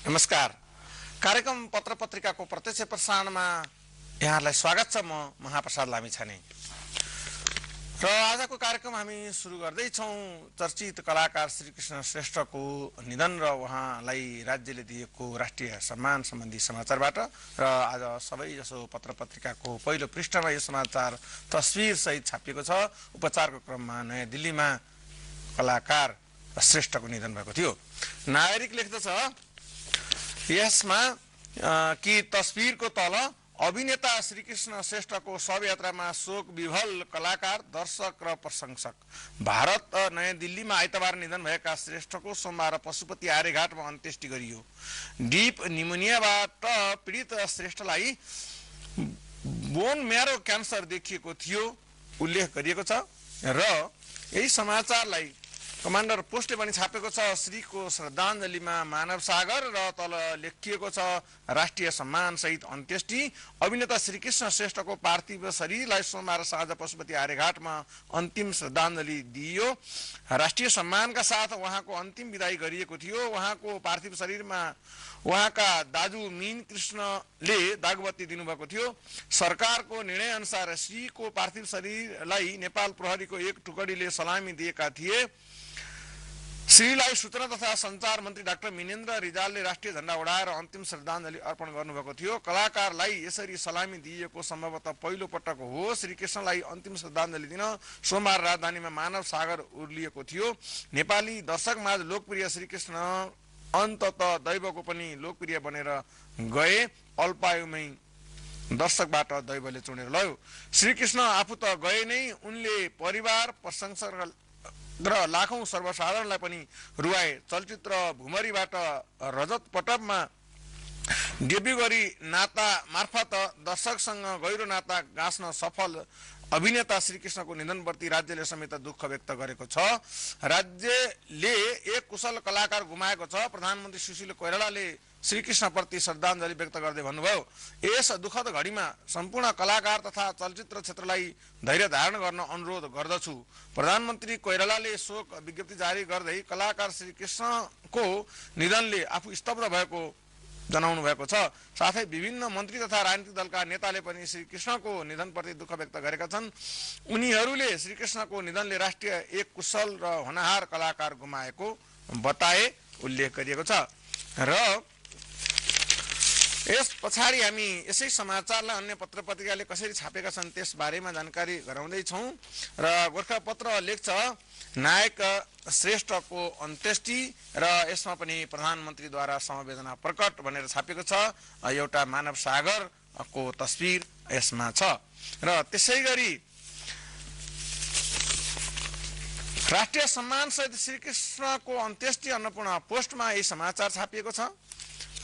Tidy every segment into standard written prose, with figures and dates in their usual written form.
नमस्कार। कार्यक्रम पत्र पत्रिकाको प्रत्यक्ष प्रसारणमा यहाँहरूलाई स्वागत छ। म महाप्रसाद लामिछाने र आजको कार्यक्रम हामी सुरु गर्दैछौँ चर्चित कलाकार श्रीकृष्ण श्रेष्ठको निधन र उहाँलाई राज्यले दिएको राष्ट्रिय सम्मान सम्बन्धी समाचारबाट। र आज सबैजसो पत्र पत्रिकाको पहिलो पृष्ठमा यो समाचार तस्विर सहित छापिएको छ। उपचारको क्रममा नयाँ दिल्लीमा कलाकार श्रेष्ठको निधन भएको थियो। नागरिक लेख्दछ यसमा कि तस्विरको तल अभिनेता श्रीकृष्ण श्रेष्ठको शवयात्रामा शोक विभल कलाकार, दर्शक र प्रशंसक। भारत नयाँ दिल्लीमा आइतबार निधन भएका श्रेष्ठको सोमबार पशुपति आर्यघाटमा अन्त्येष्टि गरियो। डीप निमोनियाबाट पीडित श्रेष्ठलाई बोन म्यारो क्यान्सर देखिएको थियो उल्लेख गरिएको छ। र यही समाचारलाई कमान्डर पोस्टले पनि छापेको छ। श्रीको श्रद्धाञ्जलीमा मानव सागर र तल लेखिएको छ राष्ट्रिय सम्मान सहित अन्त्येष्टि। अभिनेता श्रीकृष्ण श्रेष्ठको पार्थिव शरीरलाई सोमबार साँझ पशुपति आर्यघाटमा अन्तिम श्रद्धाञ्जली दिइयो। राष्ट्रिय सम्मानका साथ उहाँको अन्तिम विदाई गरिएको थियो। उहाँको पार्थिव शरीरमा उहाँका दाजु मीन कृष्णले दागबत्ती दिनुभएको थियो। सरकारको निर्णय अनुसार श्रीको पार्थिव शरीरलाई नेपाल प्रहरीको एक टुकडीले सलामी दिएका थिए। श्रीलाई सूचना तथा सञ्चार मन्त्री डाक्टर मिनेन्द्र रिजालले राष्ट्रिय झण्डा उडाएर अन्तिम श्रद्धाञ्जली अर्पण गर्नुभएको थियो। कलाकारलाई यसरी सलामी दिइएको सम्भवतः पहिलो पटक हो। श्रीकृष्णलाई अन्तिम श्रद्धाञ्जली दिन सोमबार राजधानीमा मानव सागर उर्लिएको थियो। नेपाली दर्शकमाझ लोकप्रिय श्रीकृष्ण अन्ततः दैवको पनि लोकप्रिय बनेर गए। अल्पायुमै दर्शकबाट दैवले चुनेर लयो। श्रीकृष्ण आफू त गए नै, उनले परिवार, प्रशंसक र लाखौं सर्वसाधारणलाई पनि रुवाए। चलचित्र भुमरीबाट रजत पटबमा डेब्यू गरी नाता मार्फत दर्शकसँग गहिरो नाता गाँच्न सफल अभिनेता श्रीकृष्णको निधनप्रति राज्यले समेत दुःख व्यक्त गरेको छ। राज्यले एक कुशल कलाकार गुमाएको छ। प्रधानमन्त्री सुशील कोइरालाले श्रीकृष्णप्रति श्रद्धाञ्जली व्यक्त गर्दै भन्नुभयो, यस दुःखद घडीमा सम्पूर्ण कलाकार तथा चलचित्र क्षेत्रलाई धैर्य धारण गर्न अनुरोध गर्दछु। प्रधानमन्त्री कोइरालाले शोक विज्ञप्ति जारी गर्दै कलाकार श्रीकृष्णको निधनले आफू स्तब्ध भएको जनाउनु भएको छ। साथै विभिन्न मन्त्री तथा राजनीतिक दलका नेताले पनि श्रीकृष्णको निधनप्रति दुःख व्यक्त गरेका छन्। उनीहरूले श्रीकृष्णको निधनले राष्ट्रिय एक कुशल र होनहार कलाकार गुमाएको बताए उल्लेख गरिएको छ। र यस पछाडि हामी यसै समाचारलाई अन्य पत्र पत्रिकाले कसरी छापेका छन् त्यस बारेमा जानकारी गराउँदैछौँ। र गोर्खापत्र लेख्छ नायक श्रेष्ठको अन्त्येष्टि र यसमा पनि प्रधानमन्त्रीद्वारा समवेदना प्रकट भनेर छापेको छ। एउटा मानव सागरको तस्विर यसमा छ। र त्यसै गरी राष्ट्रिय सम्मान सहित श्रीकृष्णको अन्त्येष्टि अन्नपूर्ण पोस्टमा यही समाचार छापिएको छ।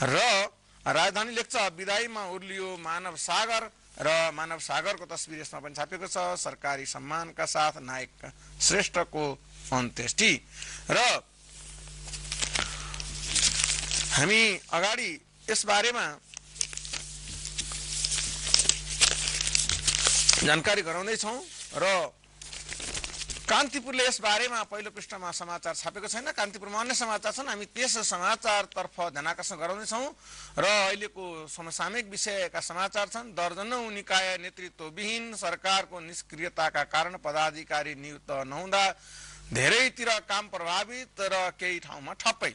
र राजधानी लेख्छ विदाईमा उर्लियो मानव सागर र मानव सागरको तस्विर यसमा पनि छापेको छ। सरकारी सम्मानका साथ नायक श्रेष्ठको अन्त्येष्टि। र हामी अगाडि यस बारेमा जानकारी गराउँदैछौँ। र कान्तिपुरले यस बारेमा पहिलो पृष्ठमा समाचार छापेको छैन। कान्तिपुरमा अन्य समाचार छन्, हामी त्यस समाचारतर्फ ध्यान आकर्षण गराउँदैछौँ। र अहिलेको समसामयिक विषयका समाचार छन्। दर्जनौं निकाय नेतृत्वविहीन सरकारको निष्क्रियताका कारण पदाधिकारी नियुक्त नहुँदा धेरैतिर काम प्रभावित र केही ठाउँमा ठप्पै।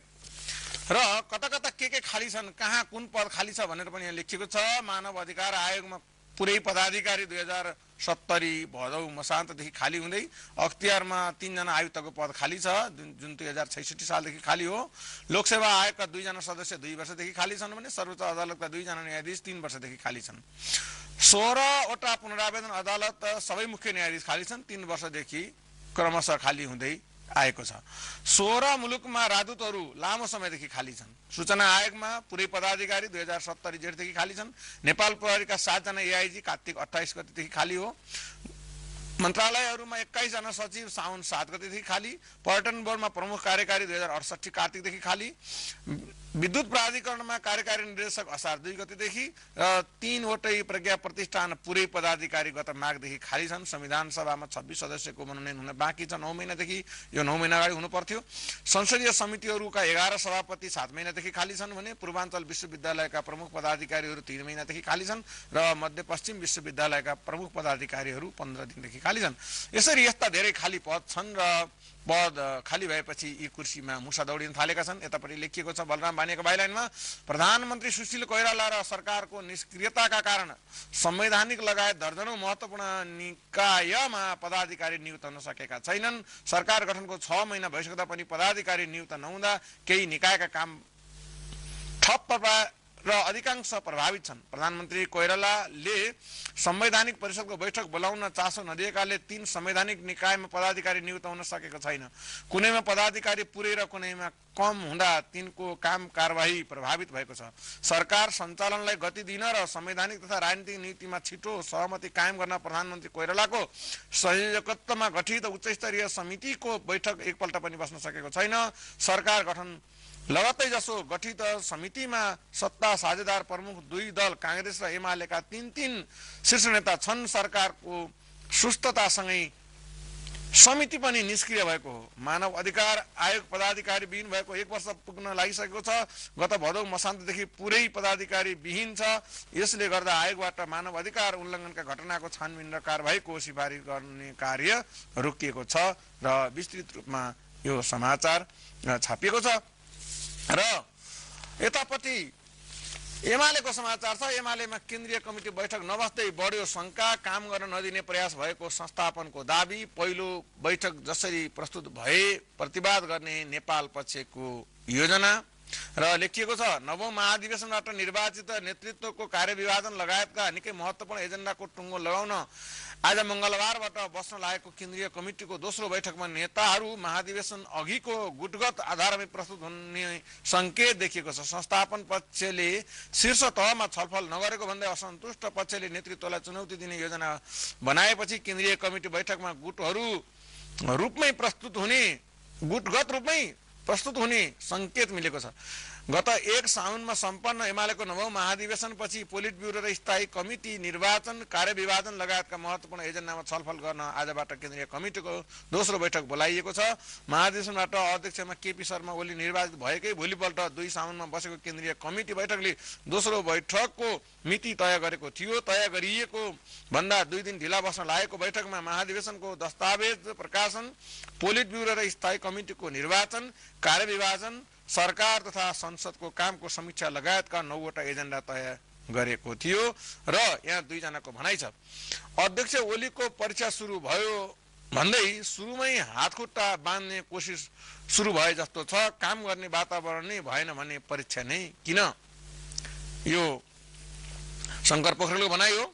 र कता कता के खाली छन्, कहाँ कुन पद खाली छ भनेर पनि यहाँ लेखिएको छ। मानव अधिकार आयोगमा पुरै पदाधिकारी 2070 भदौ मसान्तदेखि खाली हुँदै अख्तियारमा 3 जना आयुक्तको पद खाली छ, जुन 2066 सालदेखि खाली हो। लोकसेवा आयोगका 2 जना सदस्य 2 वर्षदेखि खाली छन् भने सर्वोच्च अदालतका 2 जना न्यायाधीश 3 वर्षदेखि खाली छन्। 16 वटा पुनरावेदन अदालत सबै मुख्य न्यायाधीश खाली छन्, 3 वर्षदेखि क्रमशः खाली हुँदै आएको छ। 16 मुलुकमा राजदूतहरू लामो समयदेखि खाली छन्। सूचना आयोगमा पुरै पदाधिकारी 2070 जेठदेखि खाली छन्। नेपाल प्रहरीका 7 जना एआइजी कार्तिक 28 गतेदेखि खाली हो। मन्त्रालयहरूमा 21 जना सचिव साउन 7 गतेदेखि खाली। पर्यटन बोर्डमा प्रमुख कार्यकारी 2068 कार्तिकदेखि खाली। विद्युत प्राधिकरणमा कार्यकारी निर्देशक असार 2 गतेदेखि र 3 वटै प्रज्ञा प्रतिष्ठान पुरै पदाधिकारी गत माघदेखि खाली छन्। संविधान सभामा 26 सदस्यको मनोनयन हुन बाँकी छ। 9 महिनादेखि, यो 9 महिना अगाडि हुनु पर्थ्यो। संसदीय समितिहरूका 11 सभापति 7 महिनादेखि खाली छन् भने पूर्वाञ्चल विश्वविद्यालयका प्रमुख पदाधिकारीहरू 3 महिनादेखि खाली छन् र मध्यपश्चिम विश्वविद्यालयका प्रमुख पदाधिकारीहरू 15 दिनदेखि खाली छन्। यसरी यस्ता धेरै खाली पद छन् र पद खाली भएपछि यी कुर्सीमा मुसा दौडिन थालेका छन्। यतापट्टि लेखिएको छ बलराम बानियाको बाइलाइनमा प्रधानमन्त्री सुशील कोइराला र सरकारको निष्क्रियताका कारण संवैधानिक लगायत दर्जनौं महत्त्वपूर्ण निकायमा पदाधिकारी नियुक्त हुन सकेका छैनन्। सरकार गठनको 6 महिना भइसक्दा पनि पदाधिकारी नियुक्त नहुँदा केही निकायका काम ठप्प र अधिकांश प्रभावित छन्। प्रधानमन्त्री कोइरालाले संवैधानिक परिषदको बैठक बोलाउन चासो नदिएकाले 3 संवैधानिक निकायमा पदाधिकारी नियुक्त हुन सकेको छैन। कुनैमा पदाधिकारी पुरै र कुनैमा कम हुँदा तिनको काम कारबाही प्रभावित भएको छ। सरकार सञ्चालनलाई गति दिन र संवैधानिक तथा राजनीतिक नीतिमा छिटो सहमति कायम गर्न प्रधानमन्त्री कोइरालाको संयोजकत्वमा गठित उच्चस्तरीय समितिको बैठक एकपल्ट पनि बस्न सकेको छैन। सरकार गठन लगत्तै जसो गठित समितिमा सत्ता साझेदार प्रमुख 2 दल कांग्रेस र एमालेका 3 शीर्ष नेता छन्। सरकारको सुस्ततासँगै समिति पनि निष्क्रिय भएको हो। मानव अधिकार आयोग पदाधिकारी विहीन भएको 1 वर्ष पुग्न लागिसकेको छ। गत भदौ मसान्तदेखि पुरै पदाधिकारी विहीन छ। यसले गर्दा आयोगबाट मानव अधिकार उल्लङ्घनका घटनाको छानबिन र कारबाहीको सिफारिस गर्ने कार्य रोकिएको छ र विस्तृत रूपमा यो समाचार छापिएको छ। र यतापट्टि एमालेको समाचार छ। एमालेमा केन्द्रीय कमिटी बैठक नबस्दै बढ्यो शंका, काम गर्न नदिने प्रयास भएको संस्थापनको दाबी। पहिलो बैठक जसरी प्रस्तुत भए प्रतिवाद गर्ने नेपाल पक्षको योजना र लेखिएको छ। नवौं महाधिवेशनबाट निर्वाचित नेतृत्वको कार्यविभाजन लगायतका निकै महत्त्वपूर्ण एजेन्डाको टुङ्गो लगाउन आज मंगलबारबाट बस्न लागेको केन्द्रीय कमिटीको दोस्रो बैठकमा नेताहरू महाधिवेशन अघिको गुटगत आधारमा प्रस्तुत हुने संकेत देखिएको छ। संस्थापन पक्षले शीर्ष तहमा छलफल नगरेको भन्दै असन्तुष्ट पक्षले नेतृत्वलाई चुनौती दिने योजना बनाएपछि केन्द्रीय कमिटी बैठकमा गुटगत रूपमै प्रस्तुत हुने संकेत मिलेको छ। गत 1 साउनमा सम्पन्न एमालेको नवौं महाधिवेशनपछि पोलिट ब्युरो र स्थायी कमिटी निर्वाचन कार्यविभाजन लगायतका महत्त्वपूर्ण एजेन्डामा छलफल गर्न आजबाट केन्द्रीय कमिटीको दोस्रो बैठक बोलाइएको छ। महाधिवेशनबाट अध्यक्षमा केपी शर्मा ओली निर्वाचित भएकै भोलिपल्ट 2 साउनमा बसेको केन्द्रीय कमिटी बैठकले दोस्रो बैठकको मिति तय गरेको थियो। तय गरिएको भन्दा 2 दिन ढिला बस्न लागेको बैठकमा महाधिवेशनको दस्तावेज प्रकाशन, पोलिट ब्युरो र स्थायी कमिटीको निर्वाचन कार्यविभाजन, सरकार तथा संसदको कामको समीक्षा लगायतका 9 वटा एजेन्डा तय गरेको थियो र यहाँ 2 जनाको भनाइ छ। अध्यक्ष ओलीको परीक्षा सुरु भयो भन्दै सुरुमै हातखुट्टा बाँध्ने कोसिस सुरु भए जस्तो छ। काम गर्ने वातावरण नै भएन भने परीक्षा नै किन? यो शंकर पोखरेलको भनाइ हो।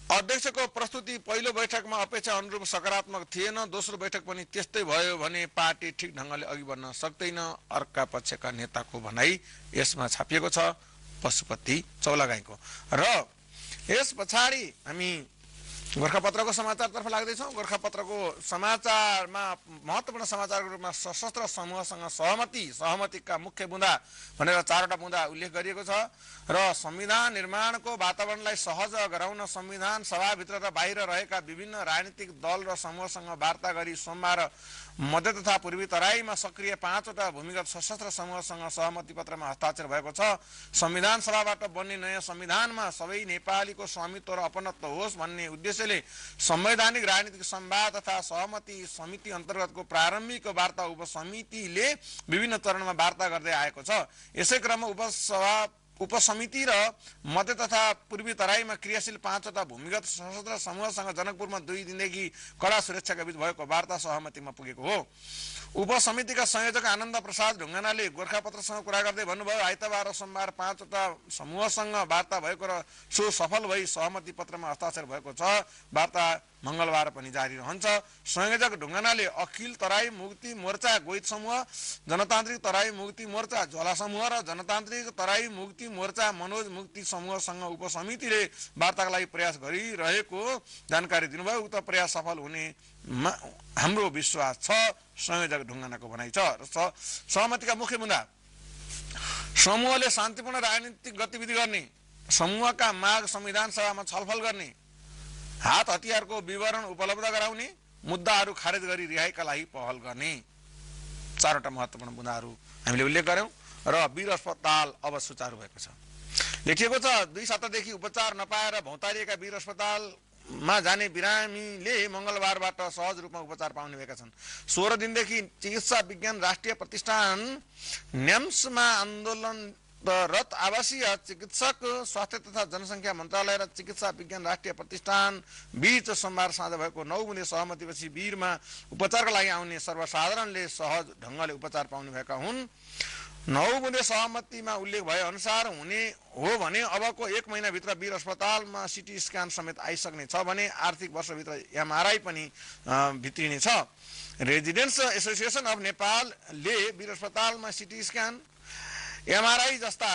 अध्यक्षको प्रस्तुति पहिलो बैठकमा अपेक्षा अनुरूप सकारात्मक थिएन। दोस्रो बैठक पनि त्यस्तै भयो भने पार्टी ठीक ढंगले अघि बढ्न सक्दैन। अर्का पक्षका नेताको भनाइ यसमा छापिएको छ पशुपति चौलागाईको। र यस पछाडि हामी गोरखापत्रको समाचारतर्फ लाग्दैछौँ। गोरखापत्रको समाचारमा महत्त्वपूर्ण समाचारको रूपमा सशस्त्र समूहसँग सहमतिका मुख्य बुँदा भनेर 4वटा बुँदा उल्लेख गरिएको छ र संविधान निर्माणको वातावरणलाई सहज गराउन संविधान सभाभित्र र बाहिर रहेका विभिन्न राजनीतिक दल र समूहसँग वार्ता गरी सोमबार मध्य तथा पूर्वी तराईमा सक्रिय 5वटा भूमिगत सशस्त्र समूहसँग सहमति पत्रमा हस्ताक्षर भएको छ। संविधान सभाबाट बन्ने नयाँ संविधानमा सबै नेपालीको स्वामित्व र अपनत्व होस् भन्ने उद्देश्यले संवैधानिक राजनीतिक संवाद तथा सहमति समिति अन्तर्गतको प्रारम्भिक वार्ता उपसमितिले विभिन्न चरणमा वार्ता गर्दै आएको छ। यसै क्रममा उपसमिति र मध्य तथा पूर्वी तराईमा क्रियाशील 5वटा भूमिगत सशस्त्र समूहसँग जनकपुरमा 2 दिनदेखि कडा सुरक्षाका बीच भएको वार्ता सहमतिमा पुगेको हो। उपसमितिका संयोजक आनन्द प्रसाद ढुङ्गानाले गोरखापत्रसँग कुरा गर्दै भन्नुभयो, आइतबार र सोमबार 5वटा समूहसँग वार्ता भएको र सो सफल भई सहमति पत्रमा हस्ताक्षर भएको छ। वार्ता मंगलबार पनि जारी रहन्छ। संयोजक ढुङ्गानाले अखिल तराई मुक्ति मोर्चा गोइद समूह, जनतान्त्रिक तराई मुक्ति मोर्चा झोला समूह र जनतान्त्रिक तराई मुक्ति मोर्चा मनोज मुक्ति समूहसँग उपसमितिले वार्ताका लागि प्रयास गरिरहेको जानकारी दिनुभयो। उक्त प्रयास सफल हुने हाम्रो विश्वास छ, संयोजक ढुङ्गानाको भनाइ छ। सहमतिका मुख्य बुँदा समूहले शान्तिपूर्ण राजनीतिक गतिविधि गर्ने, समूहका माग संविधान सभामा छलफल गर्ने, हात हतियारको विवरण उपलब्ध गराउने, मुद्दाहरू खारेज गरी रिहाईका लागि पहल गर्ने, चारवटा महत्त्वपूर्ण मुद्दाहरू हामीले उल्लेख गर्यौं र वीर अस्पताल अब सुचारू भएको छ। लेखिएको छ 2 सातादेखि उपचार नपाएर भौतारिएका वीर अस्पतालमा जाने बिरामीले मंगलबारबाट सहज रूपमा उपचार पाउने भएका छन्। 16 दिनदेखि चिकित्सा विज्ञान राष्ट्रिय प्रतिष्ठान न्याम्समा आन्दोलनरत आवासीय चिकित्सक, स्वास्थ्य तथा जनसंख्या मन्त्रालय र चिकित्सा विज्ञान राष्ट्रिय प्रतिष्ठान बीच सोमबार साँझ भएको 9 बुँदे सहमतिपछि वीरमा उपचारका लागि आउने सर्वसाधारणले सहज ढंगले उपचार पाउने भएका हुन्। 9 बुँदे सहमतिमा उल्लेख भए अनुसार हुने हो भने अबको 1 महिनाभित्र वीर अस्पतालमा सिटी स्क्यान समेत आइसक्ने छ भने आर्थिक वर्षभित्र एमआरआई पनि भित्रिने छ। रेजिडेन्ट्स एसोसिएसन अफ नेपालले वीर अस्पतालमा सिटी स्क्यान, एमआरआई जस्ता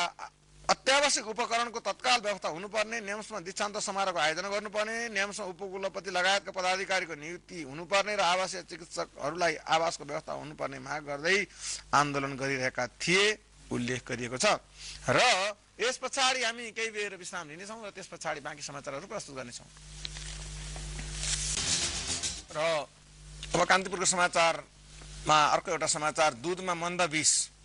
अत्यावश्यक उपकरणको तत्काल व्यवस्था हुनुपर्ने, न्याम्समा दीक्षान्त समारोहको आयोजना गर्नुपर्ने, न्याम्समा उपकुलपति लगायतका पदाधिकारीको नियुक्ति हुनुपर्ने र आवासीय चिकित्सकहरूलाई आवासको व्यवस्था हुनुपर्ने माग गर्दै आन्दोलन गरिरहेका थिए उल्लेख गरिएको छ। र यस पछाडि हामी केही बेर विश्राम लिनेछौँ र त्यस पछाडि बाँकी समाचारहरू प्रस्तुत गर्नेछौँ। र अब कान्तिपुरको समाचारमा अर्को एउटा समाचार, दुधमा मन्द विष।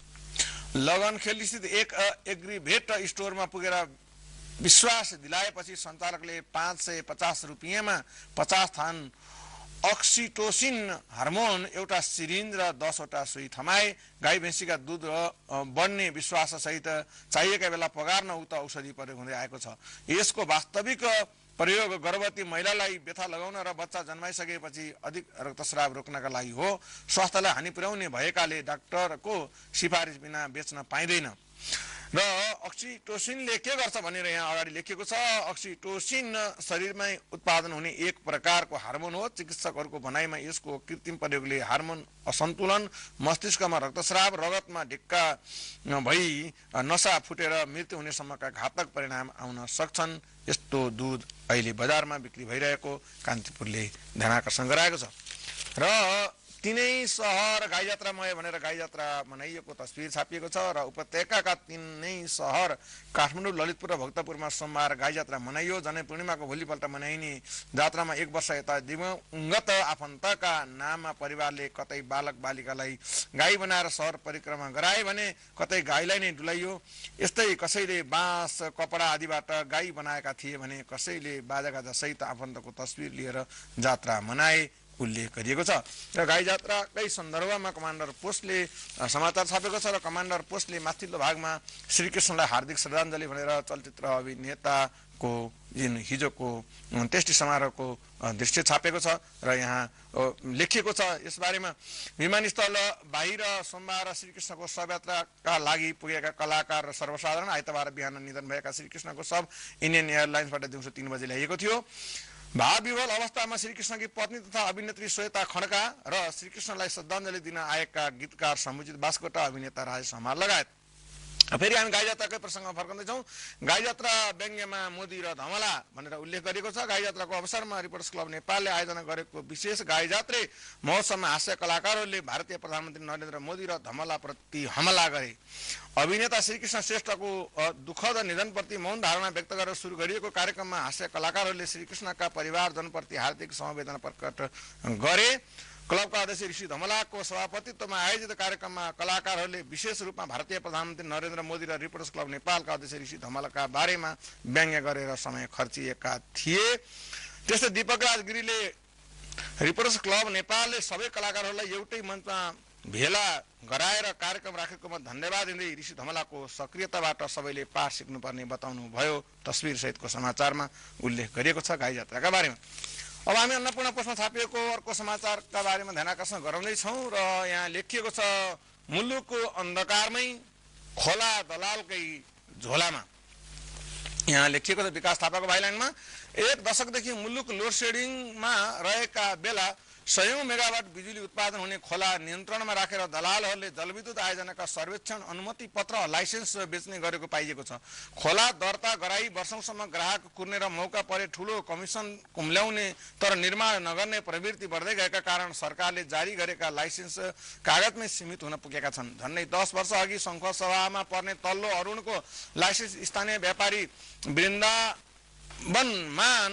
लगनखेल स्थित एक एग्रिभेट स्टोरमा पुगेर विश्वास दिलाएपछि सञ्चालकले 550 रुपियाँमा 50 थान अक्सिटोसिन हार्मोन, एउटा सिरिन्ज र 10 वटा सुई थमाए। गाई भैँसीका दुध बढ्ने विश्वाससहित चाहिएका बेला पगार्न उक्त औषधि प्रयोग हुँदै आएको छ। यसको वास्तविक प्रयोग गर्भवती महिलालाई व्यथा लगाउन र बच्चा जन्माइसकेपछि अधिक रक्तस्राव रोक्नका लागि हो। स्वास्थ्यलाई हानि पुर्याउने भएकाले डाक्टरको सिफारिस बिना बेच्न पाइँदैन। र अक्सिटोसिनले के गर्छ भनेर यहाँ अगाडि लेखिएको छ। अक्सिटोसिन शरीरमै उत्पादन हुने एक प्रकारको हार्मोन हो। चिकित्सकहरूको भनाइमा यसको कृत्रिम प्रयोगले हार्मोन असन्तुलन, मस्तिष्कमा रक्तस्राव, रगतमा ढिक्का भई नसा फुटेर मृत्यु हुनेसम्मका घातक परिणाम आउन सक्छन्। यस्तो दुध अहिले बजारमा बिक्री भइरहेको कान्तिपुरले ध्यानाकर्षण गराएको छ। र तीनै सहर गाईजात्रामय भनेर गाईजात्रा मनाइएको तस्बिर छापिएको छ। र उपत्यकाका तीनै सहर काठमाडौँ, ललितपुर र भक्तपुरमा सोमबार गाईजात्रा मनाइयो। जनै पूर्णिमाको भोलिपल्ट मनाइने जात्रामा 1 वर्ष यता दिवंगत आफन्तका नाममा परिवारले कतै बालक बालिकालाई गाई बनाएर सहर परिक्रमा गराए भने कतै गाईलाई नै डुलाइयो। यस्तै कसैले बाँस, कपडा आदिबाट गाई बनाएका थिए भने कसैले बाजागाजा सहित आफन्तको तस्बिर लिएर जात्रा मनाए उल्लेख गरिएको छ। र गाई जात्राकै सन्दर्भमा कमान्डर पोस्टले समाचार छापेको छ। र कमान्डर पोस्टले माथिल्लो भागमा श्रीकृष्णलाई हार्दिक श्रद्धाञ्जली भनेर चलचित्र अभिनेताको जुन हिजोको अन्त्येष्टि समारोहको दृश्य छापेको छ। र यहाँ लेखिएको छ यसबारेमा, विमानस्थल बाहिर सोमबार श्रीकृष्णको शवयात्राका लागि पुगेका कलाकार र सर्वसाधारण आइतबार बिहान निधन भएका श्रीकृष्णको शव इन्डियन एयरलाइन्सबाट दिउँसो 3 बजे ल्याइएको थियो। भावविह्वल अवस्थामा श्रीकृष्णकी पत्नी तथा अभिनेत्री श्वेता खड्का र श्रीकृष्णलाई श्रद्धाञ्जली दिन आएका गीतकार समुचित बास्कोटा, अभिनेता राजेश हमाल लगायत। फेरि हामी गाईजात्राकै प्रसङ्गमा फर्कँदैछौँ। गाईजात्रा व्यङ्ग्यमा मोदी र धमला भनेर उल्लेख गरिएको छ। गाईजात्राको अवसरमा रिपोर्टर्स क्लब नेपालले आयोजना गरेको विशेष गाईजात्रे महोत्सवमा हास्य कलाकारहरूले भारतीय प्रधानमन्त्री नरेन्द्र मोदी र धमलाप्रति हमला गरे। अभिनेता श्रीकृष्ण श्रेष्ठको दुःखद निधनप्रति मौन धारणा व्यक्त गरेर सुरु गरिएको कार्यक्रममा हास्य कलाकारहरूले श्रीकृष्णका परिवारजनप्रति हार्दिक समवेदना प्रकट गरे। क्लबका अध्यक्ष ऋषि धमलाको सभापतित्वमा आयोजित कार्यक्रममा कलाकारहरूले विशेष रूपमा भारतीय प्रधानमन्त्री नरेन्द्र मोदी र रिपोर्टर्स क्लब नेपालका अध्यक्ष ऋषि धमलाका बारेमा व्यङ्ग्य गरेर समय खर्चिएका थिए। त्यस्तै दीपक राज गिरीले रिपोर्टर्स क्लब नेपालले सबै कलाकारहरूलाई एउटै मञ्चमा भेला गराएर कार्यक्रम राखेकोमा धन्यवाद दिँदै ऋषि धमलाको सक्रियताबाट सबैले पाठ सिक्नुपर्ने बताउनु भयो। तस्बिर सहितको समाचारमा उल्लेख गरिएको छ गाईजात्राका बारेमा। अब हामी अन्नपूर्ण पोस्टमा छापिएको अर्को समाचारका बारेमा ध्यानाकर्षण गराउँदैछौँ। र यहाँ लेखिएको छ, मुलुकको अन्धकारमै खोला दलालकै झोलामा। यहाँ लेखिएको छ विकास थापाको बाइलाइनमा, 1 दशकदेखि मुलुक लोड सेडिङमा रहेका बेला 100 मेगावाट बिजुली उत्पादन हुने खोला नियन्त्रणमा राखेर दलालहरूले जलविद्युत आयोजनाका सर्वेक्षण अनुमति पत्र लाइसेन्स बेच्ने गरेको पाइएको छ। खोला दर्ता गराई वर्षौंसम्म ग्राहक कुर्ने र मौका परे ठूलो कमिसन कुम्ल्याउने तर निर्माण नगर्ने प्रवृत्ति बढ्दै गएका कारण सरकारले जारी गरेका लाइसेन्स कागजमै सीमित हुन पुगेका छन्। झन्डै 10 वर्ष अघि संघ सभामा पर्ने तल्लो अरुणको लाइसेन्स स्थानीय व्यापारी वृन्दावन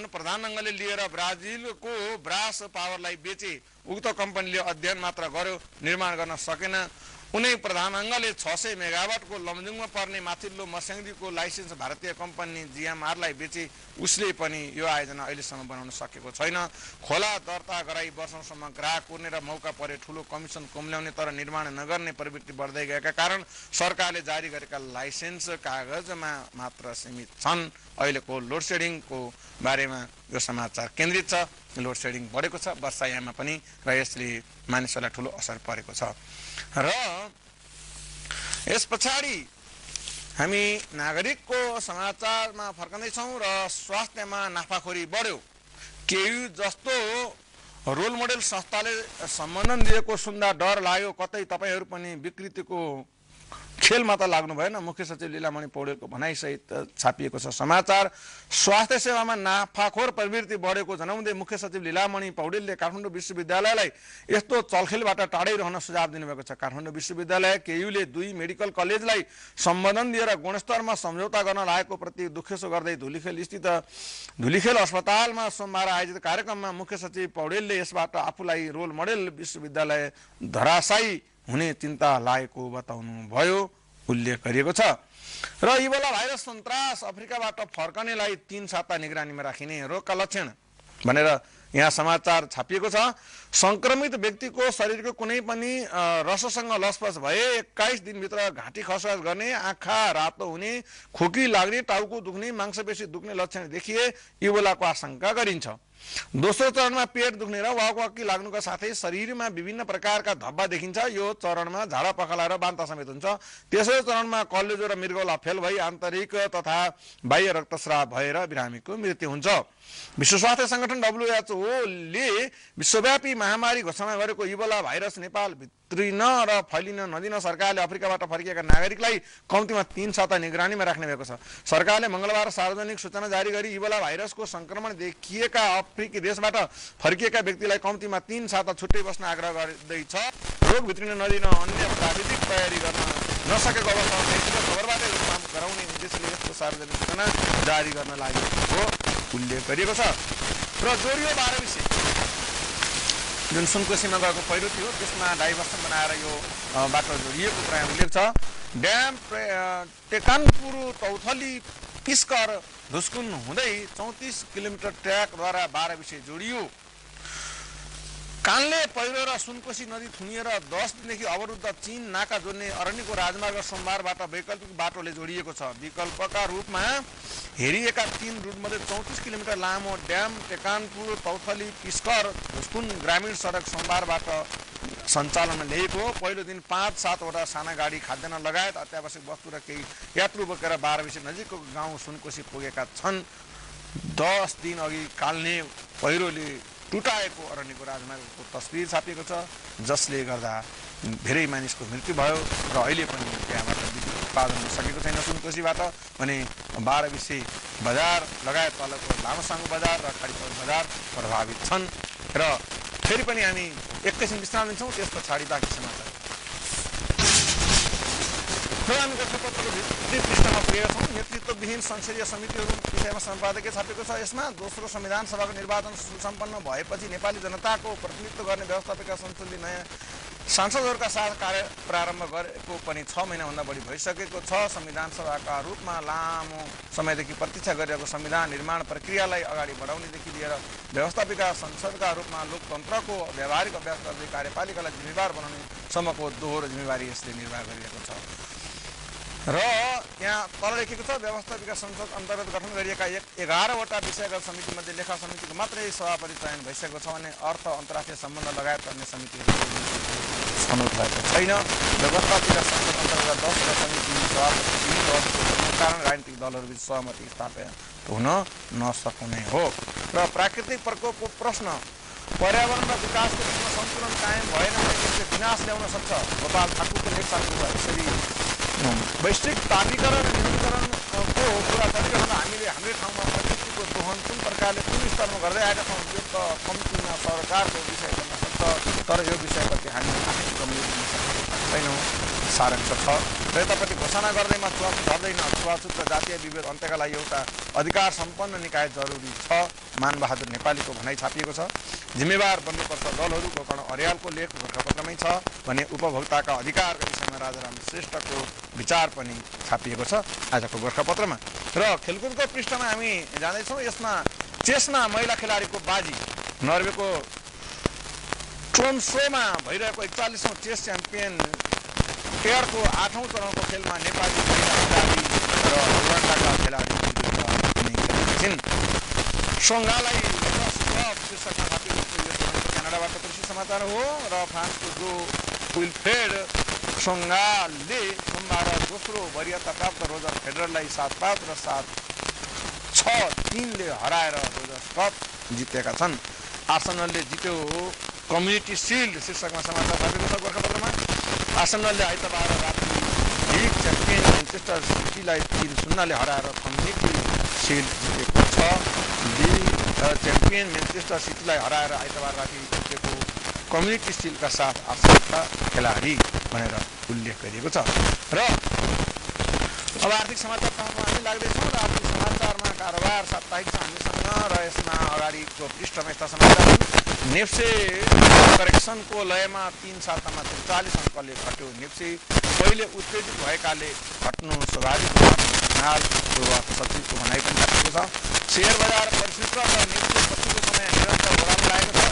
प्रधानङ्गले लिएर ब्राजिलको ब्रास पावरलाई बेचे। उक्त कम्पनीले अध्ययन मात्र गर्यो, निर्माण गर्न सकेन। उनै प्रधानङ्गले 600 मेगावाटको लमजुङमा पर्ने माथिल्लो मर्स्याङदीको लाइसेन्स भारतीय कम्पनी जिएमआरलाई बेचे। उसले पनि यो आयोजना अहिलेसम्म बनाउन सकेको छैन। खोला दर्ता गराई वर्षौंसम्म ग्राहक कुर्ने र मौका परे ठूलो कमिसन कुम्ल्याउने तर निर्माण नगर्ने प्रवृत्ति बढ्दै गएका कारण सरकारले जारी गरेका लाइसेन्स कागजमा मात्र सीमित छन्। अहिलेको लोड सेडिङको बारेमा यो समाचार केन्द्रित छ। लोड सेडिङ बढेको छ वर्षायाममा पनि र यसले मानिसहरूलाई ठूलो असर परेको छ। र यस पछाडि हामी नागरिकको समाचारमा फर्कँदैछौँ र स्वास्थ्यमा नाफाखोरी बढ्यो। केयु जस्तो रोल मोडेल संस्थाले सम्बन्धन दिएको सुन्दा डर लाग्यो। कतै तपाईहरू पनि विकृतिको खेलमा त लाग्नु भएन। मुख्य सचिव लीलामणि पौडेलको भनाइसहित छापिएको छ समाचार। स्वास्थ्य सेवामा नाफाखोर प्रवृत्ति बढेको जनाउँदै मुख्य सचिव लीलामणि पौडेलले काठमाडौँ विश्वविद्यालयलाई यस्तो चलखेलबाट टाढै रहन सुझाव दिनुभएको छ। काठमाडौँ विश्वविद्यालय केयुले 2 मेडिकल कलेजलाई सम्बोधन दिएर गुणस्तरमा सम्झौता गर्न लागेको प्रति दुखेसो गर्दै धुलीखेल अस्पतालमा सोमबार आयोजित कार्यक्रममा मुख्य सचिव पौडेलले यसबाट आफूलाई रोल मोडेल विश्वविद्यालय धराशायी हुने चिन्ता लागेको बताउनु भयो, उल्लेख गरिएको छ। र इबोला भाइरस सन्तास अफ्रिकाबाट फर्कनेलाई 3 साता निगरानीमा राखिने रोगका लक्षण भनेर यहाँ समाचार छापिएको छ। संक्रमित व्यक्तिको शरीरको कुनै पनि रससँग लसपस भए 21 दिनभित्र घाँटी खसखस गर्ने, आँखा रातो हुने, खोकी लाग्ने, टाउको दुख्ने, मांसपेशी दुख्ने लक्षण देखिए इबोलाको आशंका गरिन्छ। दोस्रो चरणमा पेट दुख्ने र वाकवाकी लाग्नुका साथै शरीरमा विभिन्न प्रकारका धब्बा देखिन्छ। यो चरणमा झाडा पखाला र बान्ता समेत हुन्छ। तेस्रो चरणमा कलेजो र मृगौला फेल भई आन्तरिक तथा बाह्य रक्तस्राव भएर बिरामीको मृत्यु हुन्छ। विश्व स्वास्थ्य संगठन WHO ले विश्वव्यापी महामारी घोषणा गरेको इबोला भाइरस नेपाल भित्रिन र फैलिन नदिन सरकारले अफ्रिकाबाट फर्किएका नागरिकलाई कम्तीमा 3 साता निगरानीमा राख्ने भएको छ। सरकारले मंगलबार सार्वजनिक सूचना जारी गरी इबोला भाइरसको संक्रमण देखिएका अफ्रिकी देशबाट फर्किएका व्यक्तिलाई कम्तीमा 3 साता छुट्टै बस्न आग्रह गर्दैछ। रोग भित्रिन नदिन अन्य प्राविधिक तयारी गर्न नसकेको अवस्थामा व्यक्तिगत खबरबाट रोकथाम गराउने उद्देश्यले यस्तो सार्वजनिक सूचना जारी गर्न लागेको उल्लेख गरिएको छ। र जोडियो 12 विषय जुन सुनकोसीमा गएको पहिरो थियो त्यसमा डाइभर्सन बनाएर यो बाटो जोडिएको कुरा उल्लेख छ। ड्याम टेकानपुर तौथली पिस्कर धुस्कुन हुँदै 34 किलोमिटर ट्र्याकद्वारा 12 विषय जोडियो। कानले पहिरो र सुनकोशी नदी थुनिएर 10 दिनदेखि अवरुद्ध चीन नाका जोड्ने अरण्यको राजमार्ग सोमबारबाट वैकल्पिक बाटोले जोडिएको छ। विकल्पका रूपमा हेरिएका 3 रुटमध्ये 34 किलोमिटर लामो ड्याम टेकानपुर तौथली पिस्कर धुस्कुन ग्रामीण सडक सोमबारबाट सञ्चालनमा ल्याएको। पहिलो दिन 5-7 वटा साना गाडी खाद्यान्न लगायत अत्यावश्यक वस्तु र केही यात्रु बोकेर 12 विषय नजिकको गाउँ सुनकोशी पुगेका छन्। 10 दिन अघि काल्ने पहिरोले टुटाएको अरण्यको राजमार्गको तस्बिर छापिएको छ, जसले गर्दा धेरै मानिसको मृत्यु भयो र अहिले पनि त्यहाँबाट विद्युत उत्पादन हुन सकेको छैन। सुनकोशीबाट भने 12 विषय बजार लगायत तलको लामोसाङ बजार र खाडीपल बजार प्रभावित छन्। र फेरि पनि हामी एकैछिन विश्राम लिन्छौँ, त्यस पछाडि बाँकी समाचार हामी गोर्खापत्रको भित्री पृष्ठमा पुगेका छौँ। नेतृत्वविहीन संसदीय समितिहरू विषयमा सम्पादकीय छापेको छ। यसमा दोस्रो संविधान सभाको निर्वाचन सुसम्पन्न भएपछि नेपाली जनताको प्रतिनिधित्व गर्ने व्यवस्थापिका संसदले नयाँ सांसदहरूका साथ कार्य प्रारम्भ गरेको पनि 6 महिनाभन्दा बढी भइसकेको छ। संविधान सभाका रूपमा लामो समयदेखि प्रतीक्षा गरिरहेको संविधान निर्माण प्रक्रियालाई अगाडि बढाउनेदेखि लिएर व्यवस्थापिका संसदका रूपमा लोकतन्त्रको व्यावहारिक अभ्यास गर्दै कार्यपालिकालाई जिम्मेवार बनाउने सम्मको दोहोरो जिम्मेवारी यसले निर्वाह गरिरहेको छ। र यहाँ तल लेखेको छ व्यवस्थापिका संसद अन्तर्गत गठन गरिएका 11 वटा विषयगत समितिमध्ये लेखा समितिको मात्रै सभापति चयन भइसकेको छ भने अर्थ अन्तर्राष्ट्रिय सम्बन्ध लगायत अन्य समितिहरू छनौट भएको छैन। व्यवस्थापिका संसद अन्तर्गत 10 वटा समिति सभापति कारण राजनीतिक दलहरूबीच सहमति स्थापित हुन नसक्ने हो। र प्राकृतिक प्रकोपको प्रश्न पर्यावरण र विकासको बिचमा सन्तुलन कायम भएन भने त्यसले विनाश ल्याउन सक्छ। गोपाल ठाकुरको लेख साथीको यसरी वैश्विक तापीकरण र न्यूनीकरणको कुरा गरिरहँदा हामीले हाम्रै ठाउँमा प्रकृतिको दोहन कुन प्रकारले कुन स्तरमा गर्दै आएका छौँ यो त कम्तीमा सरकारको विषय बन्न सक्छ, तर यो विषयप्रति हामी आफै गम्भीर हुन सक्दैनौँ। सारांश छ र यतापट्टि घोषणा गर्दैमा छुवाछुत गर्दैन। छुवाछुत र जातीय विभेद अन्त्यका लागि एउटा अधिकार सम्पन्न निकाय जरुरी छ। मानबहादुर नेपालीको भनाइ छापिएको छ। जिम्मेवार बन्नुपर्छ दलहरू गोकर्ण अर्यालको लेख गोरखापत्रमै छ भने उपभोक्ताका अधिकारका विषयमा राजाराम श्रेष्ठको विचार पनि छापिएको छ आजको गोरखापत्रमा। र खेलकुदको पृष्ठमा हामी जाँदैछौँ। यसमा चेसमा महिला खेलाडीको बाजी नर्वेको ट्रोम्सोमा भइरहेको 41औं चेस च्याम्पियन पेयरको 8औं चरणको खेलमा नेपाली महिला खेलाडी र उगाण्डाका खेलाडी छिन्। सोङ्गालाई शीर्षकमा छापिएको क्यानाडाबाट कृषि समाचार हो र फ्रान्सको जो विल्फ्रेड सोङ्गाले सोमबार दोस्रो वरियता प्राप्त रोजर फेडररलाई 7-5 र 7-6-3 ले हराएर रोजर्स कप जितेका छन्। आर्सेनलले जित्यो कम्युनिटी सिल्ड शीर्षकमा समाचार छापेको छ गोरखापत्रमा। आर्सेनलले आइतबार राति लिग च्याम्पियन म्यान्चेस्टर सिटीलाई 3-0 ले हराएर कम्युनिटी सिल्ड जितेको छ। लिग च्याम्पियन म्यान्चेस्टर सिटीलाई हराएर आइतबार राति जितेको कम्युनिटी सिल्डका साथ आर्सेनलका खेलाडी भनेर उल्लेख गरिएको छ। र अब आर्थिक समाचारतर्फ हामी लाग्दैछौँ र आर्थिक समाचारमा कारोबार साप्ताहिक छ हामीसँग र यसमा अगाडिको पृष्ठमा यस्ता समाचार छन्। नेप्से करेक्सनको लयमा 3 सातामा 43 अङ्कले घट्यो। नेप्से पहिले उत्तेजित भएकाले घट्नु स्वाभाविक पूर्व सचिवको भनाइ पनि राखेको छ। सेयर बजार परिष्कृत र नेप्से पछिल्लो समय निरन्तर बढाउन लागेको छ।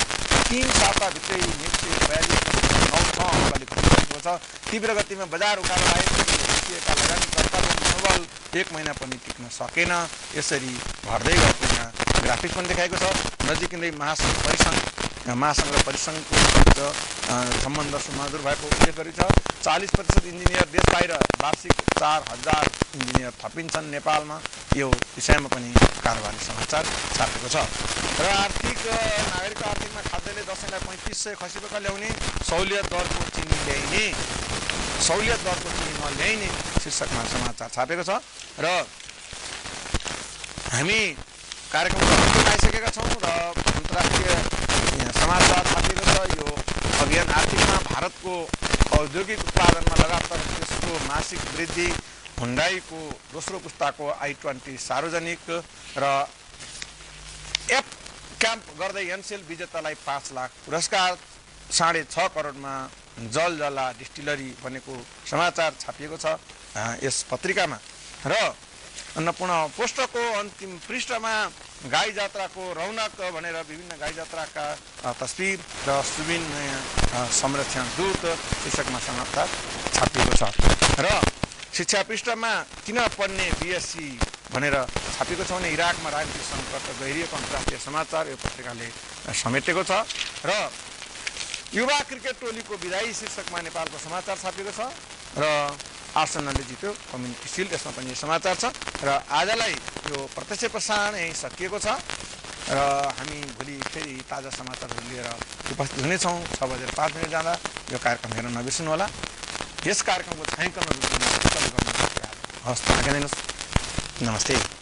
3 साताभित्रै नेप्से 42.9 अङ्कले घटिसकेको छ। तीव्र गतिमा बजार उकालो लागेको देखिएका लगानीकर्ताको मनोबल 1 महिना पनि टिक्न सकेन। यसरी घट्दै गएको यहाँ ग्राफिक पनि देखाएको छ। नजिकै महासङ्घ र परिसङ्घको सम्बन्ध सुमधुर भएको उल्लेख गरिन्छ। 40% इन्जिनियर देश बाहिर, वार्षिक 4000 इन्जिनियर थपिन्छन् नेपालमा। यो विषयमा पनि कारोबारी समाचार छापेको छ। र आर्थिक नागरिक आर्थिकमा खाद्यले दसैँलाई 3500 खसीबका ल्याउने, सहुलियत दरको चिनी ल्याइने शीर्षकमा समाचार छापेको छ। र हामी कार्यक्रमको अन्तिम आइसकेका छौँ र अन्तर्राष्ट्रिय समाचार छापिएको छ। यो अभियान आर्थिकमा भारतको औद्योगिक उत्पादनमा लगातार त्यसको मासिक वृद्धि, हुन्डाईको दोस्रो पुस्ताको i20 सार्वजनिक र एप क्याम्प गर्दै एनसेल विजेतालाई 5 लाख पुरस्कार, 6.5 करोडमा जलजला डिस्टिलरी बनेको समाचार छापिएको छ यस पत्रिकामा। र अन्नपूर्ण पोस्टको अन्तिम पृष्ठमा गाई जात्राको रौनक भनेर विभिन्न गाई जात्राका तस्बिर र सुबिन संरक्षण दूत शीर्षकमा समाचार छापिएको छ। र शिक्षा पृष्ठमा किन पढ्ने बिएससी भनेर छापिएको छ भने इराकमा राजनीतिक सङ्कट गहिरिएको अन्तर्राष्ट्रिय समाचार यो पत्रिकाले समेटेको छ। र युवा क्रिकेट टोलीको विदायी शीर्षकमा नेपालको समाचार छापिएको छ। र आर्सेनलले जित्यो कम्युनिटी सिल्ड यसमा पनि समाचार छ। र आजलाई यो प्रत्यक्ष प्रसारण यहीँ सकिएको छ र हामी भोलि फेरि ताजा समाचारहरू लिएर उपस्थित हुनेछौँ 6:05 जाँदा। यो कार्यक्रम हेर्न नबिर्सनुहोला। यस कार्यक्रमको छायाङ्कन हवस्, नमस्ते।